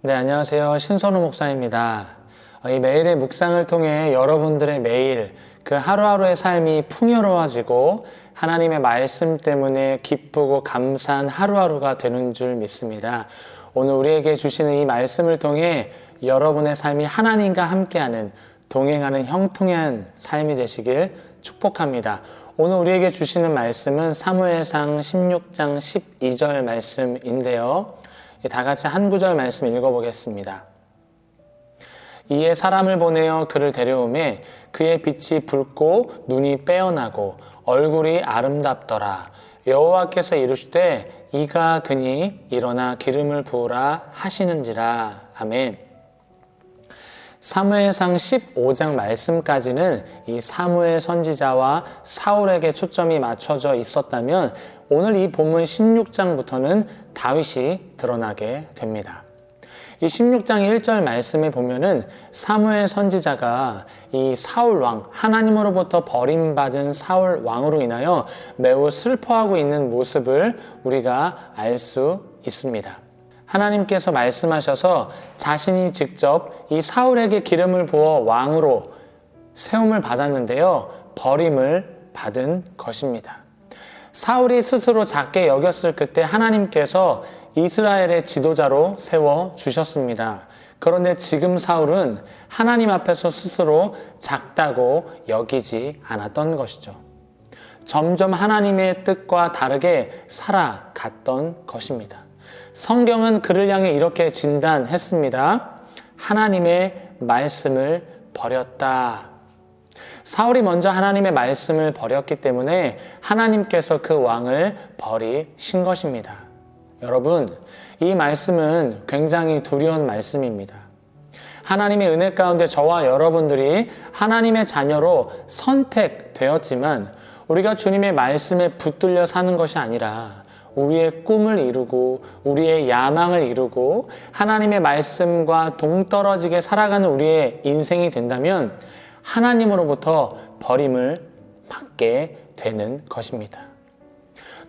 네, 안녕하세요. 신선우 목사입니다. 이 매일의 묵상을 통해 여러분들의 매일 그 하루하루의 삶이 풍요로워지고 하나님의 말씀 때문에 기쁘고 감사한 하루하루가 되는 줄 믿습니다. 오늘 우리에게 주시는 이 말씀을 통해 여러분의 삶이 하나님과 함께하는 동행하는 형통한 삶이 되시길 축복합니다. 오늘 우리에게 주시는 말씀은 사무엘상 16장 12절 말씀인데요. 다 같이 한 구절 말씀 읽어보겠습니다. 이에 사람을 보내어 그를 데려오매 그의 빛이 붉고 눈이 빼어나고 얼굴이 아름답더라. 여호와께서 이르시되 이가 그니 일어나 기름을 부으라 하시는지라. 아멘. 사무엘상 15장 말씀까지는 이 사무엘 선지자와 사울에게 초점이 맞춰져 있었다면 오늘 이 본문 16장부터는 다윗이 드러나게 됩니다. 이 16장 1절 말씀에 보면은 사무엘 선지자가 이 사울 왕, 하나님으로부터 버림받은 사울 왕으로 인하여 매우 슬퍼하고 있는 모습을 우리가 알 수 있습니다. 하나님께서 말씀하셔서 자신이 직접 이 사울에게 기름을 부어 왕으로 세움을 받았는데요. 버림을 받은 것입니다. 사울이 스스로 작게 여겼을 그때 하나님께서 이스라엘의 지도자로 세워주셨습니다. 그런데 지금 사울은 하나님 앞에서 스스로 작다고 여기지 않았던 것이죠. 점점 하나님의 뜻과 다르게 살아갔던 것입니다. 성경은 그를 향해 이렇게 진단했습니다. 하나님의 말씀을 버렸다. 사울이 먼저 하나님의 말씀을 버렸기 때문에 하나님께서 그 왕을 버리신 것입니다. 여러분, 이 말씀은 굉장히 두려운 말씀입니다. 하나님의 은혜 가운데 저와 여러분들이 하나님의 자녀로 선택되었지만 우리가 주님의 말씀에 붙들려 사는 것이 아니라 우리의 꿈을 이루고 우리의 야망을 이루고 하나님의 말씀과 동떨어지게 살아가는 우리의 인생이 된다면 하나님으로부터 버림을 받게 되는 것입니다.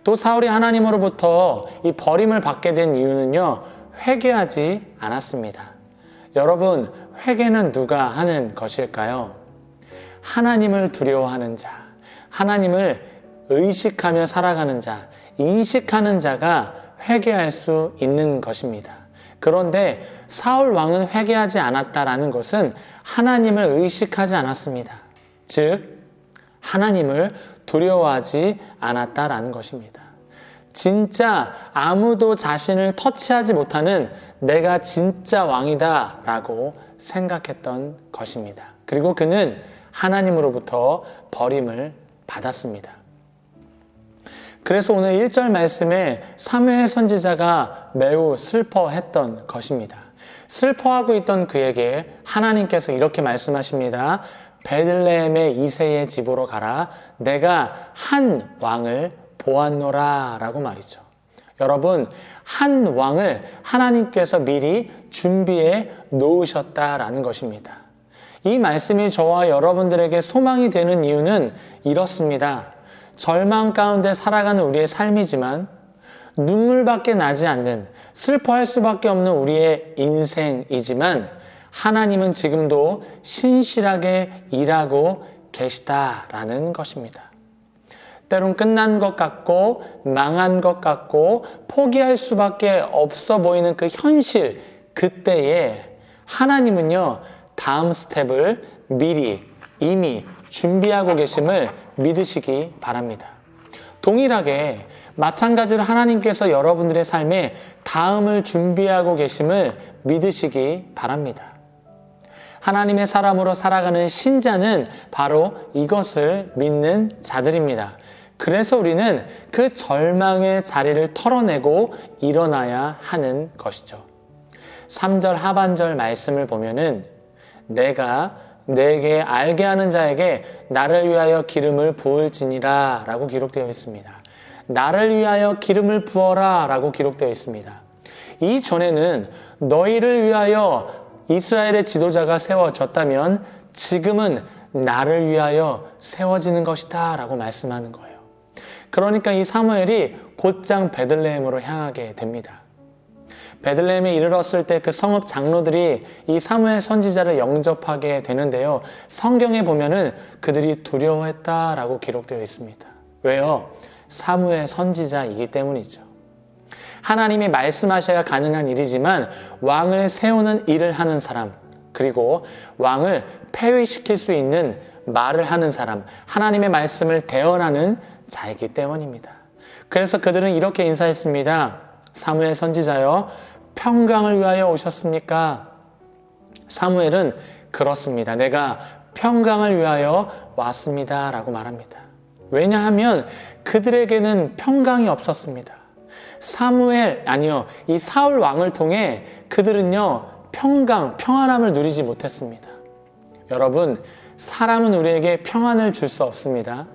또 사울이 하나님으로부터 이 버림을 받게 된 이유는요, 회개하지 않았습니다. 여러분, 회개는 누가 하는 것일까요? 하나님을 두려워하는 자, 하나님을 의식하며 살아가는 자, 인식하는 자가 회개할 수 있는 것입니다. 그런데 사울 왕은 회개하지 않았다라는 것은 하나님을 의식하지 않았습니다. 즉, 하나님을 두려워하지 않았다라는 것입니다. 진짜 아무도 자신을 터치하지 못하는 내가 진짜 왕이다 라고 생각했던 것입니다. 그리고 그는 하나님으로부터 버림을 받았습니다. 그래서 오늘 1절 말씀에 사무엘 선지자가 매우 슬퍼했던 것입니다. 슬퍼하고 있던 그에게 하나님께서 이렇게 말씀하십니다. 베들레헴의 이새의 집으로 가라. 내가 한 왕을 보았노라 라고 말이죠. 여러분, 한 왕을 하나님께서 미리 준비해 놓으셨다라는 것입니다. 이 말씀이 저와 여러분들에게 소망이 되는 이유는 이렇습니다. 절망 가운데 살아가는 우리의 삶이지만 눈물밖에 나지 않는 슬퍼할 수밖에 없는 우리의 인생이지만 하나님은 지금도 신실하게 일하고 계시다라는 것입니다. 때론 끝난 것 같고 망한 것 같고 포기할 수밖에 없어 보이는 그 현실, 그때에 하나님은요, 다음 스텝을 미리 이미 준비하고 계심을 믿으시기 바랍니다. 동일하게 마찬가지로 하나님께서 여러분들의 삶에 다음을 준비하고 계심을 믿으시기 바랍니다. 하나님의 사람으로 살아가는 신자는 바로 이것을 믿는 자들입니다. 그래서 우리는 그 절망의 자리를 털어내고 일어나야 하는 것이죠. 3절 하반절 말씀을 보면은 내가 내게 알게 하는 자에게 나를 위하여 기름을 부을지니라 라고 기록되어 있습니다. 나를 위하여 기름을 부어라 라고 기록되어 있습니다. 이전에는 너희를 위하여 이스라엘의 지도자가 세워졌다면 지금은 나를 위하여 세워지는 것이다 라고 말씀하는 거예요. 그러니까 이 사무엘이 곧장 베들레헴으로 향하게 됩니다. 베들레헴에 이르렀을 때 그 성읍 장로들이 이 사무엘 선지자를 영접하게 되는데요. 성경에 보면은 그들이 두려워했다라고 기록되어 있습니다. 왜요? 사무엘 선지자이기 때문이죠. 하나님이 말씀하셔야 가능한 일이지만 왕을 세우는 일을 하는 사람, 그리고 왕을 폐위시킬 수 있는 말을 하는 사람, 하나님의 말씀을 대언하는 자이기 때문입니다. 그래서 그들은 이렇게 인사했습니다. 사무엘 선지자여, 평강을 위하여 오셨습니까? 사무엘은 그렇습니다. 내가 평강을 위하여 왔습니다 라고 말합니다. 왜냐하면 그들에게는 평강이 없었습니다. 이 사울 왕을 통해 그들은요, 평안함을 누리지 못했습니다. 여러분, 사람은 우리에게 평안을 줄 수 없습니다.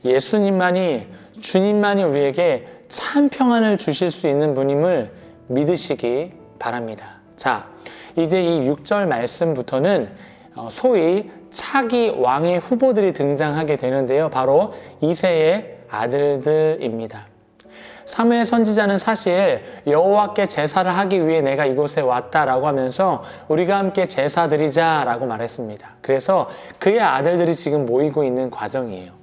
주님만이 우리에게 참 평안을 주실 수 있는 분임을 믿으시기 바랍니다. 자, 이제 이 6절 말씀부터는 소위 차기 왕의 후보들이 등장하게 되는데요. 바로 이새의 아들들입니다. 사무엘 선지자는 사실 여호와께 제사를 하기 위해 내가 이곳에 왔다라고 하면서 우리가 함께 제사 드리자라고 말했습니다. 그래서 그의 아들들이 지금 모이고 있는 과정이에요.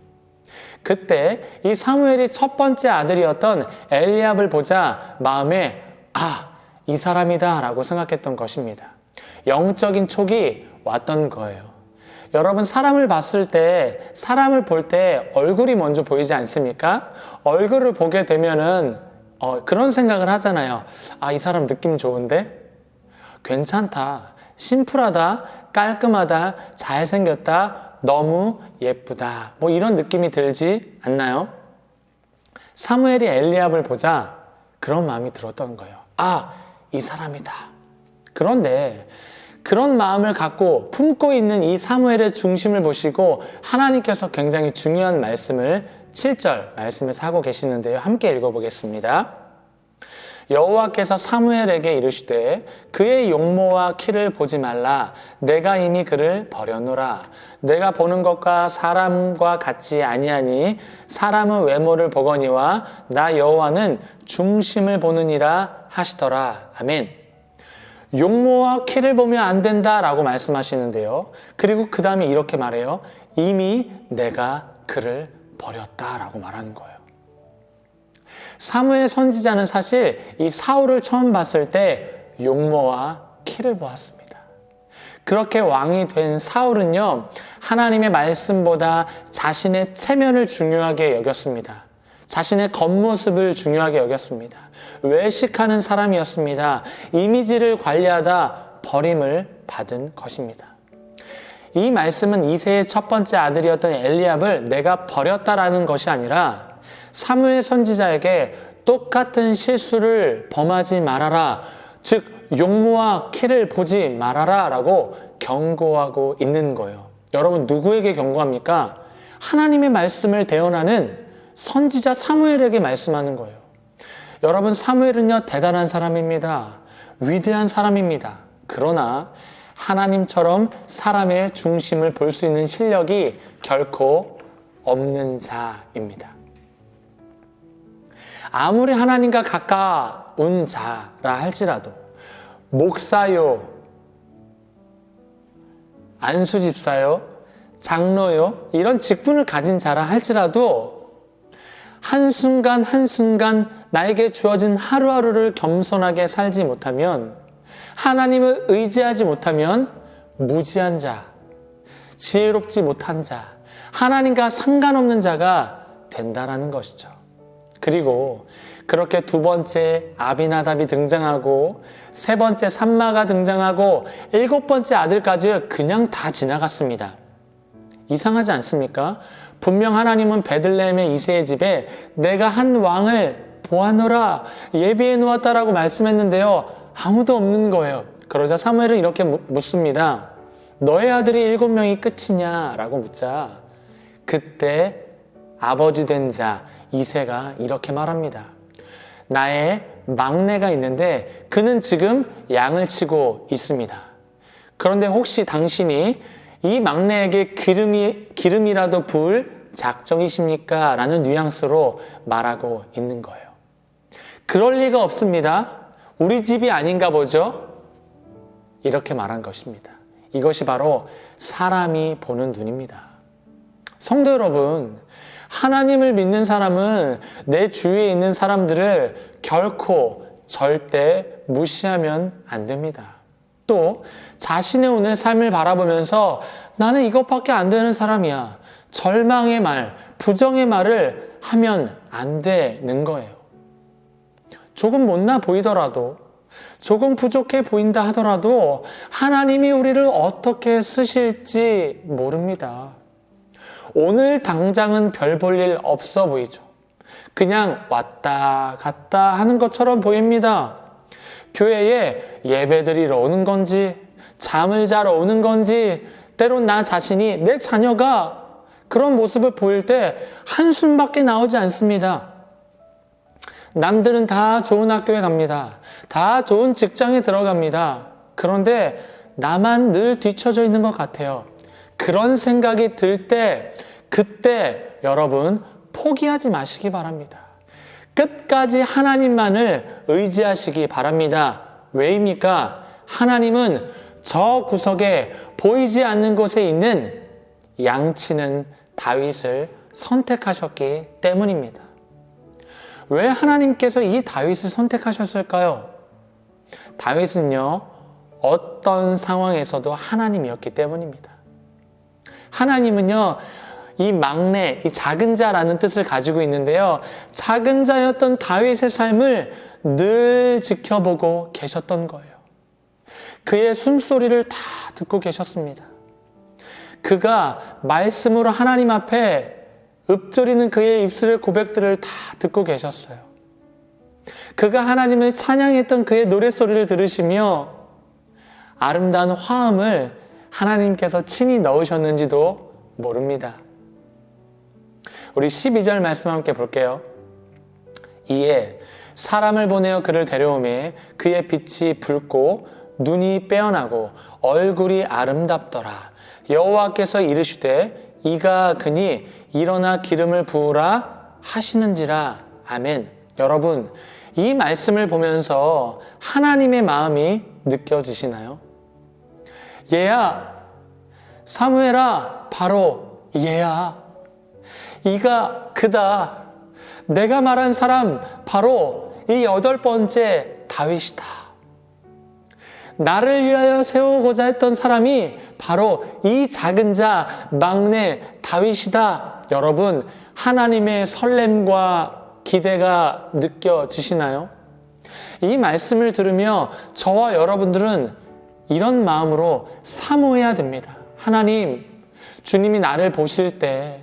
그때 이 사무엘이 첫 번째 아들이었던 엘리압을 보자 마음에 이 사람이다 라고 생각했던 것입니다. 영적인 촉이 왔던 거예요. 여러분, 사람을 볼 때 얼굴이 먼저 보이지 않습니까? 얼굴을 보게 되면은 그런 생각을 하잖아요. 이 사람 느낌 좋은데? 괜찮다, 심플하다, 깔끔하다, 잘생겼다, 너무 예쁘다, 뭐 이런 느낌이 들지 않나요? 사무엘이 엘리압을 보자 그런 마음이 들었던 거예요. 이 사람이다. 그런데 그런 마음을 갖고 품고 있는 이 사무엘의 중심을 보시고 하나님께서 굉장히 중요한 말씀을 7절 말씀에서 하고 계시는데요. 함께 읽어보겠습니다. 여호와께서 사무엘에게 이르시되 그의 용모와 키를 보지 말라. 내가 이미 그를 버려노라. 내가 보는 것과 사람과 같지 아니하니 사람은 외모를 보거니와 나 여호와는 중심을 보느니라 하시더라. 아멘. 용모와 키를 보면 안 된다라고 말씀하시는데요. 그리고 그 다음에 이렇게 말해요. 이미 내가 그를 버렸다라고 말하는 거예요. 사무엘 선지자는 사실 이 사울을 처음 봤을 때 용모와 키를 보았습니다. 그렇게 왕이 된 사울은요, 하나님의 말씀보다 자신의 체면을 중요하게 여겼습니다. 자신의 겉모습을 중요하게 여겼습니다. 외식하는 사람이었습니다. 이미지를 관리하다 버림을 받은 것입니다. 이 말씀은 이새의 첫 번째 아들이었던 엘리압을 내가 버렸다라는 것이 아니라 사무엘 선지자에게 똑같은 실수를 범하지 말아라. 즉 용모와 키를 보지 말아라 라고 경고하고 있는 거예요. 여러분, 누구에게 경고합니까? 하나님의 말씀을 대언하는 선지자 사무엘에게 말씀하는 거예요. 여러분, 사무엘은요, 대단한 사람입니다. 위대한 사람입니다. 그러나 하나님처럼 사람의 중심을 볼 수 있는 실력이 결코 없는 자입니다. 아무리 하나님과 가까운 자라 할지라도 목사요, 안수집사요, 장로요, 이런 직분을 가진 자라 할지라도 한순간 한순간 나에게 주어진 하루하루를 겸손하게 살지 못하면, 하나님을 의지하지 못하면 무지한 자, 지혜롭지 못한 자, 하나님과 상관없는 자가 된다라는 것이죠. 그리고 그렇게 두 번째 아비나답이 등장하고 세 번째 삼마가 등장하고 일곱 번째 아들까지 그냥 다 지나갔습니다. 이상하지 않습니까? 분명 하나님은 베들레헴의 이새의 집에 내가 한 왕을 보아노라, 예비해 놓았다라고 말씀했는데요, 아무도 없는 거예요. 그러자 사무엘은 이렇게 묻습니다. 너의 아들이 7명이 끝이냐? 라고 묻자 그때 아버지 된 자 이새가 이렇게 말합니다. 나의 막내가 있는데 그는 지금 양을 치고 있습니다. 그런데 혹시 당신이 이 막내에게 기름이라도 부을 작정이십니까? 라는 뉘앙스로 말하고 있는 거예요. 그럴 리가 없습니다. 우리 집이 아닌가 보죠? 이렇게 말한 것입니다. 이것이 바로 사람이 보는 눈입니다. 성도 여러분, 하나님을 믿는 사람은 내 주위에 있는 사람들을 결코 절대 무시하면 안 됩니다. 또 자신의 오늘 삶을 바라보면서 나는 이것밖에 안 되는 사람이야, 절망의 말, 부정의 말을 하면 안 되는 거예요. 조금 못나 보이더라도, 조금 부족해 보인다 하더라도 하나님이 우리를 어떻게 쓰실지 모릅니다. 오늘 당장은 별 볼 일 없어 보이죠. 그냥 왔다 갔다 하는 것처럼 보입니다. 교회에 예배드리러 오는 건지, 잠을 자러 오는 건지, 때론 나 자신이, 내 자녀가 그런 모습을 보일 때 한숨밖에 나오지 않습니다. 남들은 다 좋은 학교에 갑니다. 다 좋은 직장에 들어갑니다. 그런데 나만 늘 뒤처져 있는 것 같아요. 그런 생각이 들 때, 그때 여러분 포기하지 마시기 바랍니다. 끝까지 하나님만을 의지하시기 바랍니다. 왜입니까? 하나님은 저 구석에 보이지 않는 곳에 있는 양치는 다윗을 선택하셨기 때문입니다. 왜 하나님께서 이 다윗을 선택하셨을까요? 다윗은요, 어떤 상황에서도 하나님이었기 때문입니다. 하나님은요, 이 막내, 이 작은 자라는 뜻을 가지고 있는데요, 작은 자였던 다윗의 삶을 늘 지켜보고 계셨던 거예요. 그의 숨소리를 다 듣고 계셨습니다. 그가 말씀으로 하나님 앞에 읊조리는 그의 입술의 고백들을 다 듣고 계셨어요. 그가 하나님을 찬양했던 그의 노랫소리를 들으시며 아름다운 화음을 하나님께서 친히 넣으셨는지도 모릅니다. 우리 12절 말씀 함께 볼게요. 이에 사람을 보내어 그를 데려오매 그의 빛이 붉고 눈이 빼어나고 얼굴이 아름답더라. 여호와께서 이르시되 이가 그니 일어나 기름을 부으라 하시는지라. 아멘. 여러분, 이 말씀을 보면서 하나님의 마음이 느껴지시나요? 얘야, 사무엘아, 바로 얘야. 이가 그다. 내가 말한 사람 바로 이 8번째 다윗이다. 나를 위하여 세우고자 했던 사람이 바로 이 작은 자 막내 다윗이다. 여러분, 하나님의 설렘과 기대가 느껴지시나요? 이 말씀을 들으며 저와 여러분들은 이런 마음으로 사모해야 됩니다. 하나님, 주님이 나를 보실 때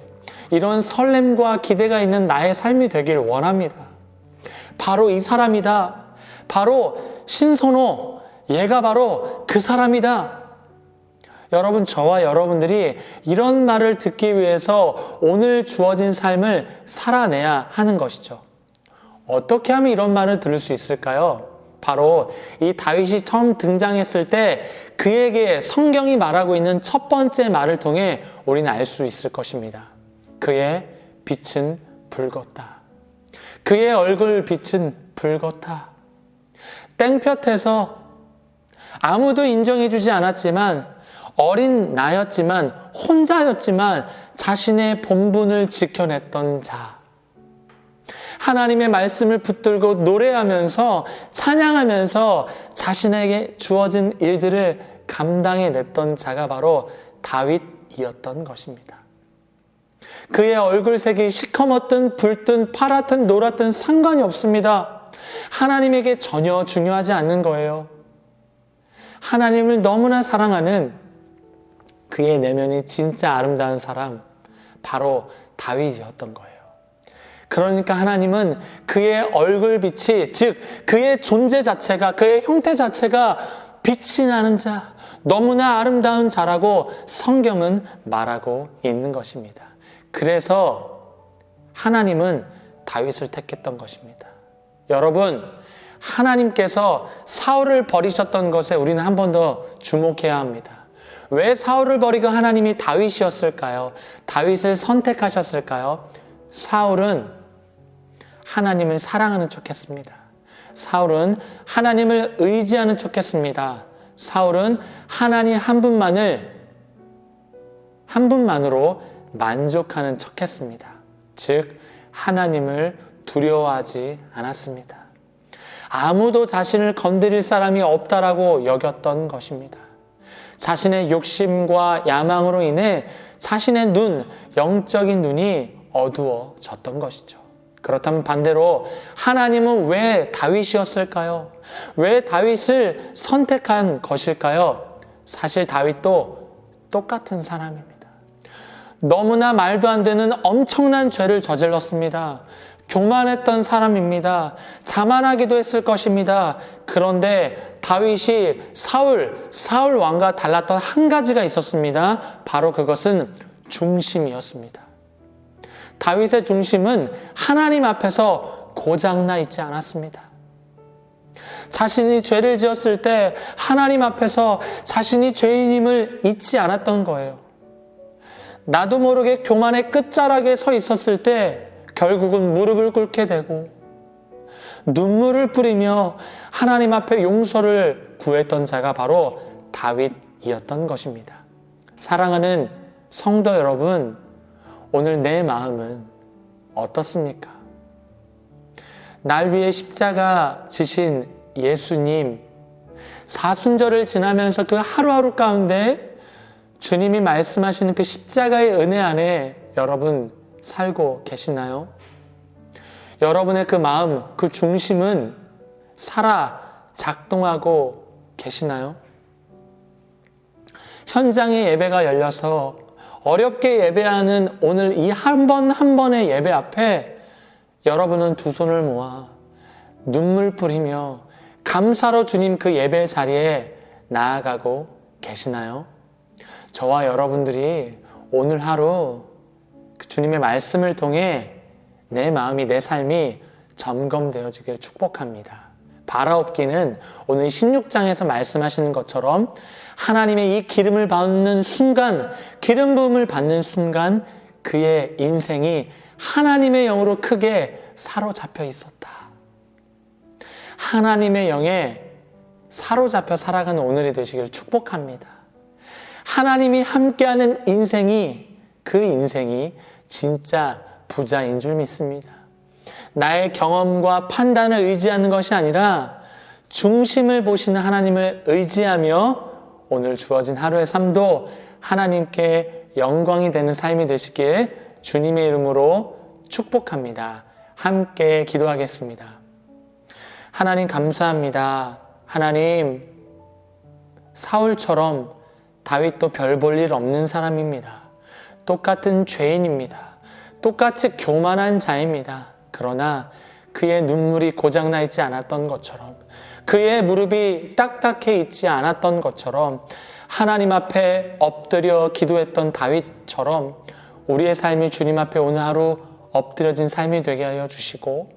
이런 설렘과 기대가 있는 나의 삶이 되길 원합니다. 바로 이 사람이다. 바로 신선호, 얘가 바로 그 사람이다. 여러분, 저와 여러분들이 이런 말을 듣기 위해서 오늘 주어진 삶을 살아내야 하는 것이죠. 어떻게 하면 이런 말을 들을 수 있을까요? 바로 이 다윗이 처음 등장했을 때 그에게 성경이 말하고 있는 첫 번째 말을 통해 우리는 알 수 있을 것입니다. 그의 빛은 붉었다. 그의 얼굴 빛은 붉었다. 땡볕에서 아무도 인정해주지 않았지만, 어린 나였지만, 혼자였지만 자신의 본분을 지켜냈던 자, 하나님의 말씀을 붙들고 노래하면서 찬양하면서 자신에게 주어진 일들을 감당해냈던 자가 바로 다윗이었던 것입니다. 그의 얼굴색이 시커멓든 붉든 파랗든 노랗든 상관이 없습니다. 하나님에게 전혀 중요하지 않는 거예요. 하나님을 너무나 사랑하는 그의 내면이 진짜 아름다운 사람, 바로 다윗이었던 거예요. 그러니까 하나님은 그의 얼굴빛이, 즉 그의 존재 자체가, 그의 형태 자체가 빛이 나는 자, 너무나 아름다운 자라고 성경은 말하고 있는 것입니다. 그래서 하나님은 다윗을 택했던 것입니다. 여러분, 하나님께서 사울을 버리셨던 것에 우리는 한 번 더 주목해야 합니다. 왜 사울을 버리고 하나님이 다윗이었을까요? 다윗을 선택하셨을까요? 사울은 하나님을 사랑하는 척 했습니다. 사울은 하나님을 의지하는 척했습니다. 사울은 하나님 한 분만으로 만족하는 척했습니다. 즉 하나님을 두려워하지 않았습니다. 아무도 자신을 건드릴 사람이 없다라고 여겼던 것입니다. 자신의 욕심과 야망으로 인해 자신의 영적인 눈이 어두워졌던 것이죠. 그렇다면 반대로 하나님은 왜 다윗이었을까요? 왜 다윗을 선택한 것일까요? 사실 다윗도 똑같은 사람입니다. 너무나 말도 안 되는 엄청난 죄를 저질렀습니다. 교만했던 사람입니다. 자만하기도 했을 것입니다. 그런데 다윗이 사울 왕과 달랐던 한 가지가 있었습니다. 바로 그것은 중심이었습니다. 다윗의 중심은 하나님 앞에서 고장나 있지 않았습니다. 자신이 죄를 지었을 때 하나님 앞에서 자신이 죄인임을 잊지 않았던 거예요. 나도 모르게 교만의 끝자락에 서 있었을 때 결국은 무릎을 꿇게 되고 눈물을 뿌리며 하나님 앞에 용서를 구했던 자가 바로 다윗이었던 것입니다. 사랑하는 성도 여러분, 오늘 내 마음은 어떻습니까? 날 위해 십자가 지신 예수님, 사순절을 지나면서 그 하루하루 가운데 주님이 말씀하시는 그 십자가의 은혜 안에 여러분 살고 계시나요? 여러분의 그 마음, 그 중심은 살아 작동하고 계시나요? 현장의 예배가 열려서 어렵게 예배하는 오늘 이 한 번 한 번의 예배 앞에 여러분은 두 손을 모아 눈물 뿌리며 감사로 주님 그 예배 자리에 나아가고 계시나요? 저와 여러분들이 오늘 하루 주님의 말씀을 통해 내 마음이, 내 삶이 점검되어지길 축복합니다. 바라옵기는 오늘 16장에서 말씀하시는 것처럼 하나님의 이 기름을 받는 순간, 기름 부음을 받는 순간 그의 인생이 하나님의 영으로 크게 사로잡혀 있었다. 하나님의 영에 사로잡혀 살아가는 오늘이 되시길 축복합니다. 하나님이 함께하는 인생이, 그 인생이 진짜 부자인 줄 믿습니다. 나의 경험과 판단을 의지하는 것이 아니라 중심을 보시는 하나님을 의지하며 오늘 주어진 하루의 삶도 하나님께 영광이 되는 삶이 되시길 주님의 이름으로 축복합니다. 함께 기도하겠습니다. 하나님 감사합니다. 하나님, 사울처럼 다윗도 별 볼 일 없는 사람입니다. 똑같은 죄인입니다. 똑같이 교만한 자입니다. 그러나 그의 눈물이 고장나 있지 않았던 것처럼, 그의 무릎이 딱딱해 있지 않았던 것처럼, 하나님 앞에 엎드려 기도했던 다윗처럼 우리의 삶이 주님 앞에 오늘 하루 엎드려진 삶이 되게 하여 주시고,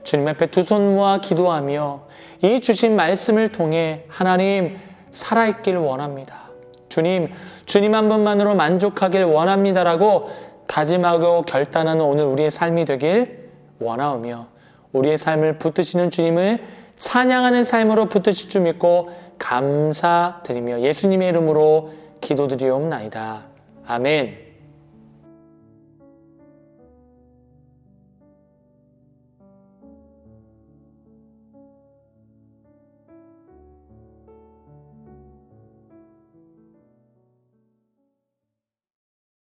주님 앞에 두 손 모아 기도하며 이 주신 말씀을 통해 하나님 살아있길 원합니다. 주님 한 분만으로 만족하길 원합니다라고 다짐하고 결단하는 오늘 우리의 삶이 되길 원하오며, 우리의 삶을 붙드시는 주님을 찬양하는 삶으로 붙드실 줄 믿고 감사드리며 예수님의 이름으로 기도드리옵나이다. 아멘.